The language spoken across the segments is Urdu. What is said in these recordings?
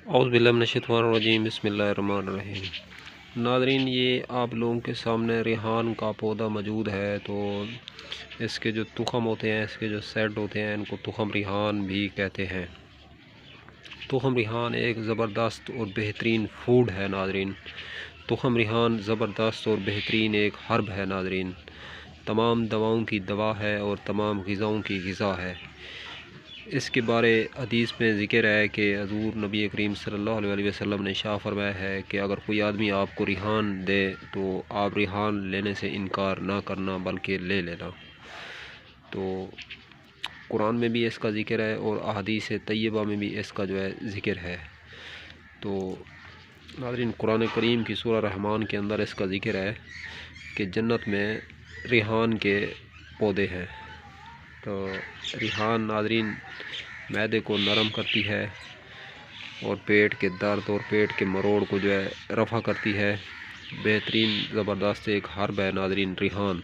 اعوذ باللہ من الشیطان الرجیم بسم اللہ الرحمن الرحیم۔ ناظرین، یہ آپ لوگوں کے سامنے ریحان کا پودا موجود ہے۔ تو اس کے جو تخم ہوتے ہیں، اس کے جو سیڈ ہوتے ہیں، ان کو تخم ریحان بھی کہتے ہیں۔ تخم ریحان ایک زبردست اور بہترین فوڈ ہے ناظرین۔ تخم ریحان زبردست اور بہترین ایک ہرب ہے ناظرین۔ تمام دواؤں کی دوا ہے اور تمام غذاؤں کی غذا ہے۔ اس کے بارے حدیث میں ذکر ہے کہ حضور نبی کریم صلی اللہ علیہ وسلم نے ارشاد فرمایا ہے کہ اگر کوئی آدمی آپ کو ریحان دے تو آپ ریحان لینے سے انکار نہ کرنا بلکہ لے لینا۔ تو قرآن میں بھی اس کا ذکر ہے اور احادیث طیبہ میں بھی اس کا جو ہے ذکر ہے۔ تو ناظرین، قرآن کریم کی سورہ رحمان کے اندر اس کا ذکر ہے کہ جنت میں ریحان کے پودے ہیں۔ تو ریحان ناظرین معدے کو نرم کرتی ہے اور پیٹ کے درد اور پیٹ کے مروڑ کو جو ہے رفع کرتی ہے۔ بہترین زبردست ایک ہرب ہے ناظرین ریحان۔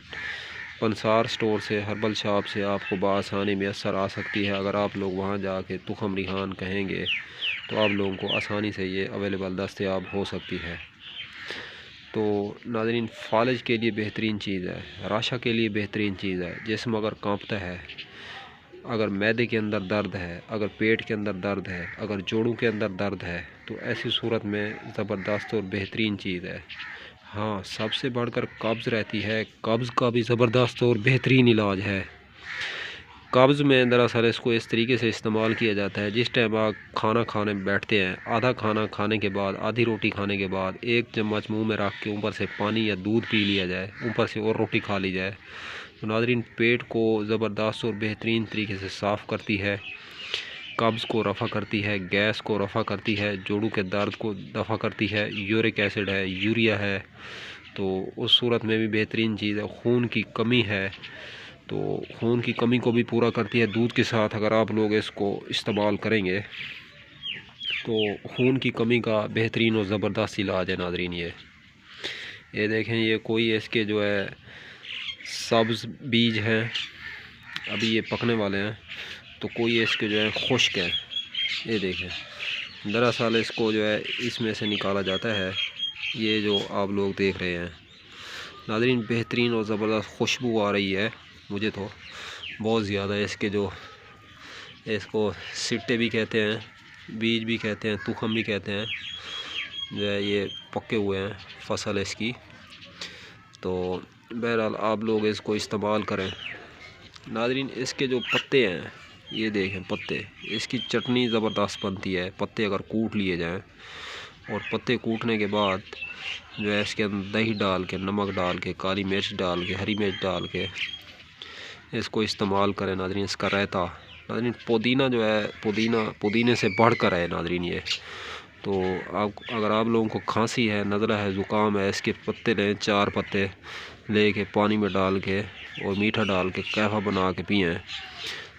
پنسار سٹور سے، ہربل شاپ سے آپ کو بآسانی میسر آ سکتی ہے۔ اگر آپ لوگ وہاں جا کے تخم ریحان کہیں گے تو آپ لوگوں کو آسانی سے یہ اویلیبل دستیاب ہو سکتی ہے۔ تو ناظرین، فالج کے لیے بہترین چیز ہے، راشا کے لیے بہترین چیز ہے۔ جسم اگر کانپتا ہے، اگر معدے کے اندر درد ہے، اگر پیٹ کے اندر درد ہے، اگر جوڑوں کے اندر درد ہے، تو ایسی صورت میں زبردست اور بہترین چیز ہے۔ ہاں، سب سے بڑھ کر قبض رہتی ہے، قبض کا بھی زبردست اور بہترین علاج ہے۔ قبض میں دراصل اس کو اس طریقے سے استعمال کیا جاتا ہے، جس ٹائم آپ کھانا کھانے بیٹھتے ہیں، آدھا کھانا کھانے کے بعد، آدھی روٹی کھانے کے بعد 1 چمچ منہ میں رکھ کے اوپر سے پانی یا دودھ پی لیا جائے، اوپر سے اور روٹی کھا لی جائے، تو ناظرین پیٹ کو زبردست اور بہترین طریقے سے صاف کرتی ہے، قبض کو رفع کرتی ہے، گیس کو رفع کرتی ہے، جوڑوں کے درد کو دفع کرتی ہے، یورک ایسڈ ہے، یوریا ہے، تو اس صورت میں بھی بہترین چیز ہے۔ خون کی کمی ہے تو خون کی کمی کو بھی پورا کرتی ہے۔ دودھ کے ساتھ اگر آپ لوگ اس کو استعمال کریں گے تو خون کی کمی کا بہترین اور زبردست علاج ہے ناظرین۔ یہ دیکھیں، یہ کوئی اس کے جو ہے سبز بیج ہیں، ابھی یہ پکنے والے ہیں، تو کوئی اس کے جو ہے خشک ہے۔ یہ دیکھیں، دراصل اس کو جو ہے اس میں سے نکالا جاتا ہے، یہ جو آپ لوگ دیکھ رہے ہیں ناظرین، بہترین اور زبردست خوشبو آ رہی ہے مجھے تو بہت زیادہ۔ اس کے جو اس کو سٹے بھی کہتے ہیں، بیج بھی کہتے ہیں، تخم بھی کہتے ہیں، جو ہے یہ پکے ہوئے ہیں فصل اس کی۔ تو بہرحال آپ لوگ اس کو استعمال کریں ناظرین۔ اس کے جو پتے ہیں، یہ دیکھیں پتے، اس کی چٹنی زبردست بنتی ہے۔ پتے اگر کوٹ لیے جائیں اور پتے کوٹنے کے بعد جو ہے اس کے اندر دہی ڈال کے، نمک ڈال کے، کالی مرچ ڈال کے، ہری مرچ ڈال کے اس کو استعمال کریں ناظرین۔ اس کا رائتا ناظرین، پودینہ جو ہے، پودینے سے بڑھ کر ہے ناظرین یہ۔ تو اگر آپ لوگوں کو کھانسی ہے، نزلہ ہے، زکام ہے، اس کے پتے لیں، 4 پتے لے کے پانی میں ڈال کے اور میٹھا ڈال کے قہوہ بنا کے پئیں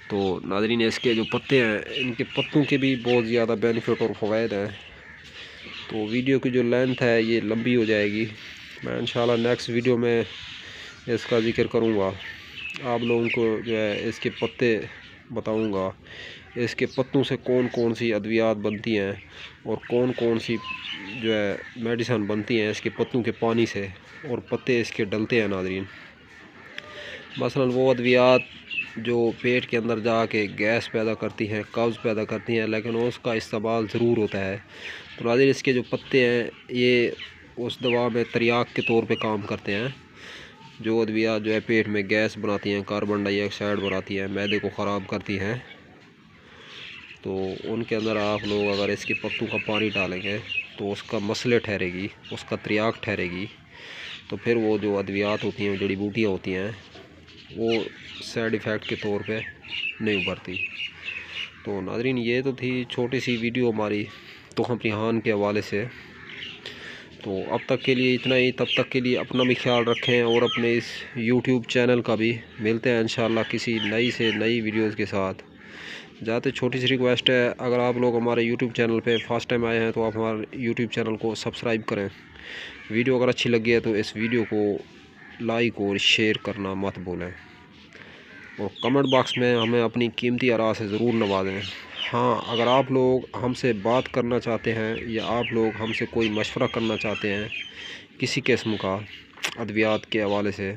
تو ناظرین اس کے جو پتے ہیں، ان کے پتوں کے بھی بہت زیادہ بینیفٹ اور فوائد ہیں۔ تو ویڈیو کی جو لینتھ ہے یہ لمبی ہو جائے گی، میں انشاءاللہ نیکسٹ ویڈیو میں اس کا ذکر کروں گا۔ آپ لوگوں کو جو ہے اس کے پتے بتاؤں گا، اس کے پتوں سے کون کون سی ادویات بنتی ہیں اور کون کون سی جو ہے میڈیسن بنتی ہیں اس کے پتوں کے پانی سے، اور پتے اس کے ڈلتے ہیں ناظرین۔ مثلا وہ ادویات جو پیٹ کے اندر جا کے گیس پیدا کرتی ہیں، قبض پیدا کرتی ہیں، لیکن اس کا استعمال ضرور ہوتا ہے۔ تو ناظرین اس کے جو پتے ہیں یہ اس دوا میں تریاک کے طور پہ کام کرتے ہیں۔ جو ادویات جو ہے پیٹ میں گیس بناتی ہیں، کاربن ڈائی آکسائڈ بناتی ہیں، معدے کو خراب کرتی ہیں، تو ان کے اندر آپ لوگ اگر اس کے پتوں کا پانی ڈالیں گے تو اس کا مسئلے ٹھہرے گی، اس کا تریاک ٹھہرے گی، تو پھر وہ جو ادویات ہوتی ہیں، جڑی بوٹیاں ہوتی ہیں، وہ سائیڈ ایفیکٹ کے طور پہ نہیں ابھرتی۔ تو ناظرین یہ تو تھی چھوٹی سی ویڈیو ہماری تخم ریحان کے حوالے سے۔ تو اب تک کے لیے اتنا ہی، تب تک کے لیے اپنا بھی خیال رکھیں اور اپنے اس یوٹیوب چینل کا بھی۔ ملتے ہیں انشاءاللہ کسی نئی ویڈیوز کے ساتھ۔ زیادہ چھوٹی سی ریکویسٹ ہے، اگر آپ لوگ ہمارے یوٹیوب چینل پہ فرسٹ ٹائم آئے ہیں تو آپ ہمارے یوٹیوب چینل کو سبسکرائب کریں۔ ویڈیو اگر اچھی لگی ہے تو اس ویڈیو کو لائک اور شیئر کرنا مت بھولیں، اور کمنٹ باکس میں ہمیں اپنی قیمتی آراء سے ضرور نوازیں۔ ہاں اگر آپ لوگ ہم سے بات کرنا چاہتے ہیں یا آپ لوگ ہم سے کوئی مشورہ کرنا چاہتے ہیں کسی قسم کا ادویات کے حوالے سے،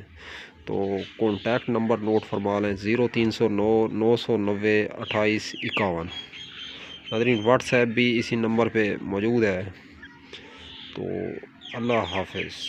تو کانٹیکٹ نمبر نوٹ فرما لیں 0309 990 2851۔ ناظرین واٹس ایپ بھی اسی نمبر پہ موجود ہے۔ تو اللہ حافظ۔